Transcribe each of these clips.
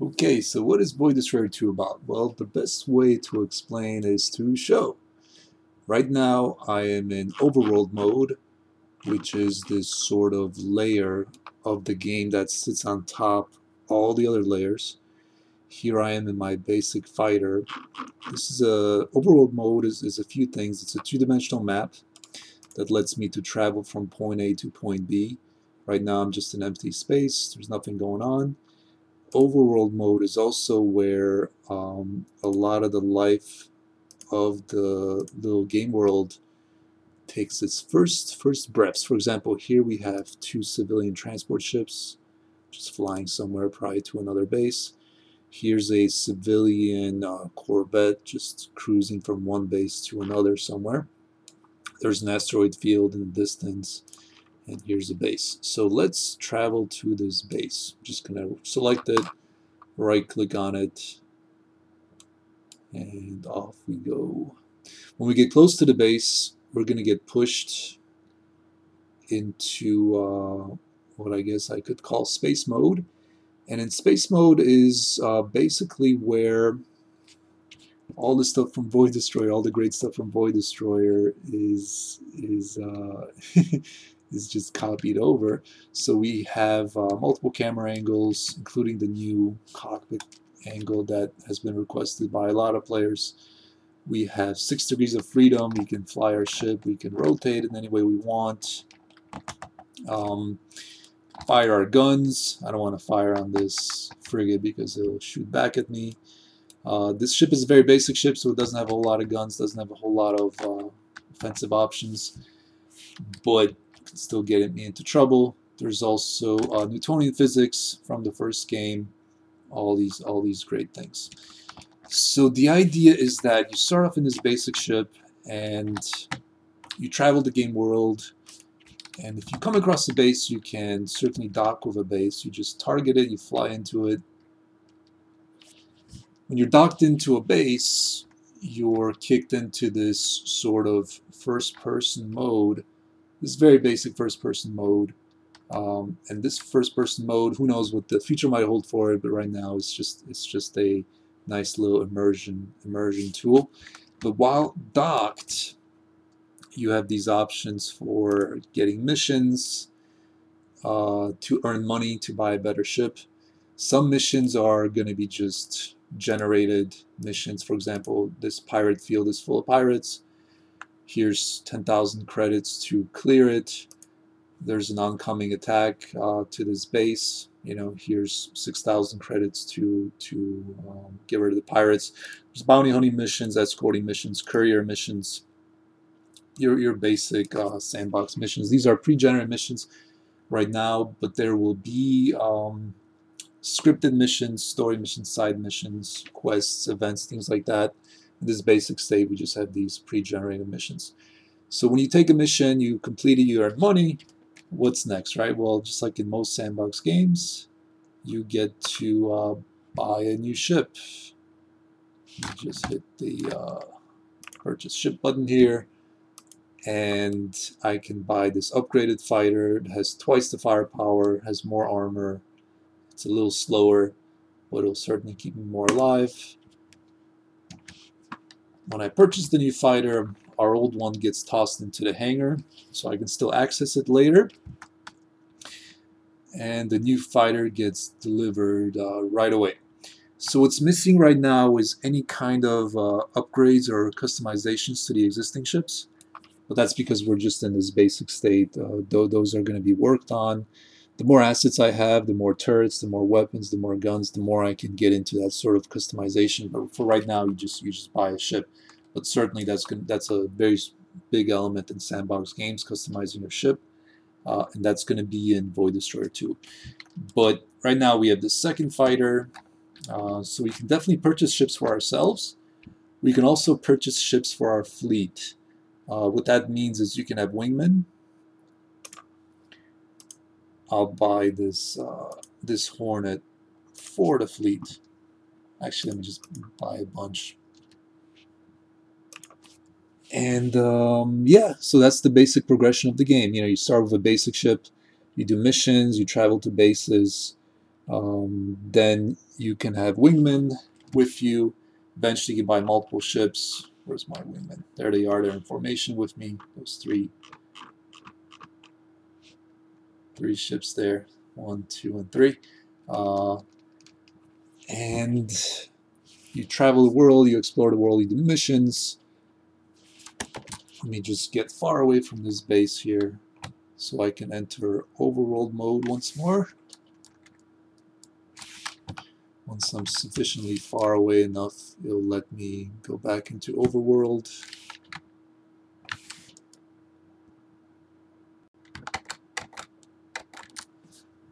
Okay, so what is Void Destroyer 2 about? Well, the best way to explain is to show. Right now, I am in Overworld mode, which is this sort of layer of the game that sits on top all the other layers. Here I am in my basic fighter. This is a Overworld mode is a few things. It's a two-dimensional map that lets me to travel from point A to point B. Right now, I'm just an empty space. There's nothing going on. Overworld mode is also where a lot of the life of the little game world takes its first breaths. For example, here we have two civilian transport ships just flying somewhere, probably to another base. Here's a civilian corvette just cruising from one base to another somewhere. There's an asteroid field in the distance, and here's a base. So let's travel to this base. I'm just gonna select it, right click on it, and off we go. When we get close to the base, we're going to get pushed into what I guess I could call space mode. And in space mode is basically where all the stuff from Void Destroyer, all the great stuff from Void Destroyer is just copied over. So we have multiple camera angles, including the new cockpit angle that has been requested by a lot of players. We have 6 degrees of freedom. We can fly our ship. We can rotate it any way we want. Fire our guns. I don't want to fire on this frigate because it'll shoot back at me. This ship is a very basic ship, so it doesn't have a whole lot of guns, doesn't have a whole lot of offensive options, but can still get me into trouble. There's also Newtonian physics from the first game. All these great things. So the idea is that you start off in this basic ship and you travel the game world, and if you come across a base, you can certainly dock with a base. You just target it, you fly into it. When you're docked into a base, you're kicked into this sort of first-person mode, this very basic first-person mode. And this first-person mode, who knows what the future might hold for it, but right now it's just a nice little immersion tool. But while docked, you have these options for getting missions, to earn money to buy a better ship. Some missions are going to be just generated missions. For example, this pirate field is full of pirates. Here's 10,000 credits to clear it. There's an oncoming attack to this base. You know, here's 6,000 credits to get rid of the pirates. There's bounty hunting missions, escorting missions, courier missions, your basic sandbox missions. These are pre-generated missions right now, but there will be scripted missions, story missions, side missions, quests, events, things like that. In this basic state, we just have these pre-generated missions. So when you take a mission, you complete it, you earn money. What's next, right? Well, just like in most sandbox games, you get to buy a new ship. You just hit the purchase ship button here, and I can buy this upgraded fighter. It has twice the firepower, has more armor. It's a little slower, but it'll certainly keep me more alive. When I purchase the new fighter, our old one gets tossed into the hangar, so I can still access it later. And the new fighter gets delivered right away. So what's missing right now is any kind of upgrades or customizations to the existing ships. But that's because we're just in this basic state. Those are going to be worked on. The more assets I have, the more turrets, the more weapons, the more guns, the more I can get into that sort of customization. But for right now, you just buy a ship. But certainly that's a very big element in sandbox games, customizing your ship. And that's going to be in Void Destroyer 2. But right now we have the second fighter, so we can definitely purchase ships for ourselves. We can also purchase ships for our fleet. What that means is you can have wingmen. I'll buy this this Hornet for the fleet. Actually, let me just buy a bunch. And yeah, so that's the basic progression of the game. You know, you start with a basic ship, you do missions, you travel to bases, Then you can have wingmen with you. Eventually you can buy multiple ships. Where's my wingmen? There they are. They're in formation with me. Those three ships there. 1, 2, and 3. And you travel the world, you explore the world, you do missions. Let me just get far away from this base here so I can enter Overworld mode once more. Once I'm sufficiently far away enough, it'll let me go back into Overworld.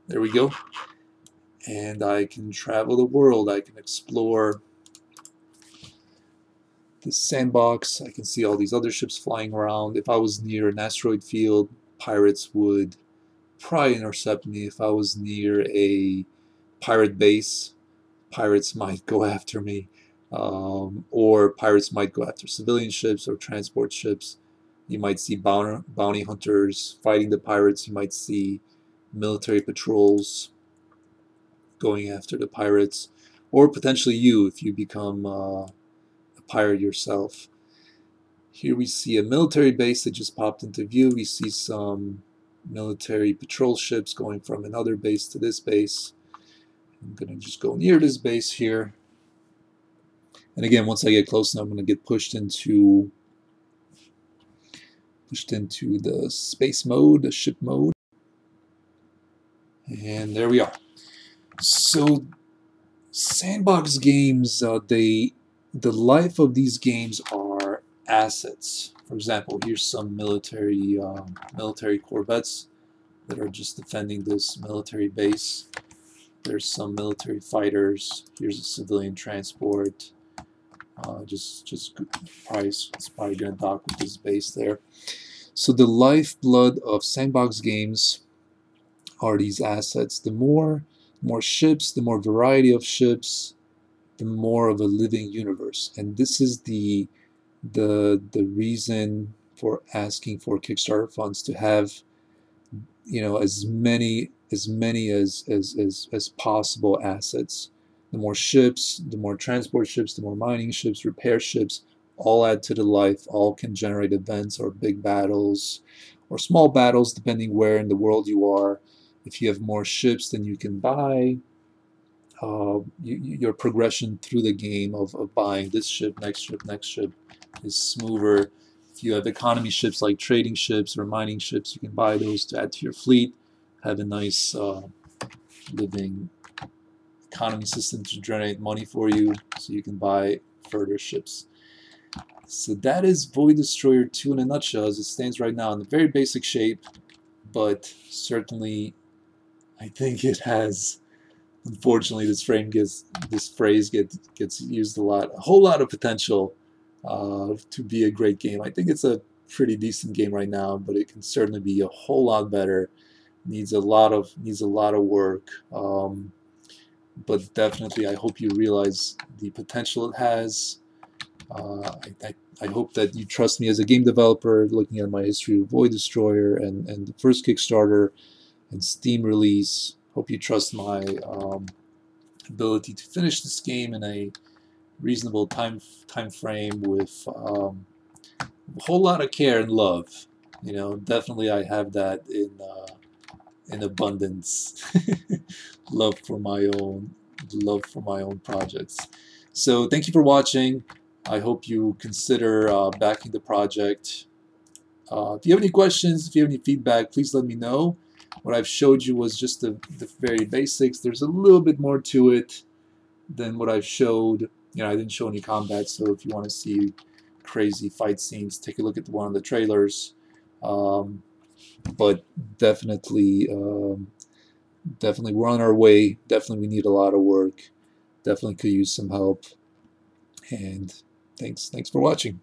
There we go. And I can travel the world. I can explore the sandbox. I can see all these other ships flying around. If I was near an asteroid field, pirates would probably intercept me. If I was near a pirate base, pirates might go after me. Or pirates might go after civilian ships or transport ships. You might see bounty hunters fighting the pirates. You might see military patrols going after the pirates, or potentially you if you become a pirate yourself. Here we see a military base that just popped into view. We see some military patrol ships going from another base to this base. I'm going to just go near this base here. And again, once I get close enough, I'm going to get pushed into the space mode, the ship mode. And there we are. So sandbox games, the life of these games are assets. For example, here's some military corvettes that are just defending this military base. There's some military fighters. Here's a civilian transport. It's probably going to dock with this base there. So the lifeblood of sandbox games are these assets. The more ships, the more variety of ships, the more of a living universe. And this is the reason for asking for Kickstarter funds, to have, you know, as many as possible assets. The more ships, the more transport ships, the more mining ships, repair ships, all add to the life, all can generate events or big battles or small battles depending where in the world you are. If you have more ships than you can buy, your progression through the game of buying this ship, next ship is smoother. If you have economy ships like trading ships or mining ships, you can buy those to add to your fleet, have a nice living economy system to generate money for you so you can buy further ships. So that is Void Destroyer 2 in a nutshell as it stands right now in a very basic shape, but certainly I think it has, unfortunately, this phrase gets used a lot. A whole lot of potential to be a great game. I think it's a pretty decent game right now, but it can certainly be a whole lot better. Needs a lot of work. But definitely, I hope you realize the potential it has. I hope that you trust me as a game developer, looking at my history of Void Destroyer and the first Kickstarter and Steam release. Hope you trust my ability to finish this game in a reasonable time frame with a whole lot of care and love. You know, definitely I have that in abundance. love for my own projects. So thank you for watching. I hope you consider backing the project. If you have any questions, if you have any feedback, please let me know. What I've showed you was just the very basics. There's a little bit more to it than what I've showed. You know, I didn't show any combat, so if you want to see crazy fight scenes, take a look at one of the trailers. But definitely, definitely we're on our way. Definitely we need a lot of work. Definitely could use some help. And thanks for watching.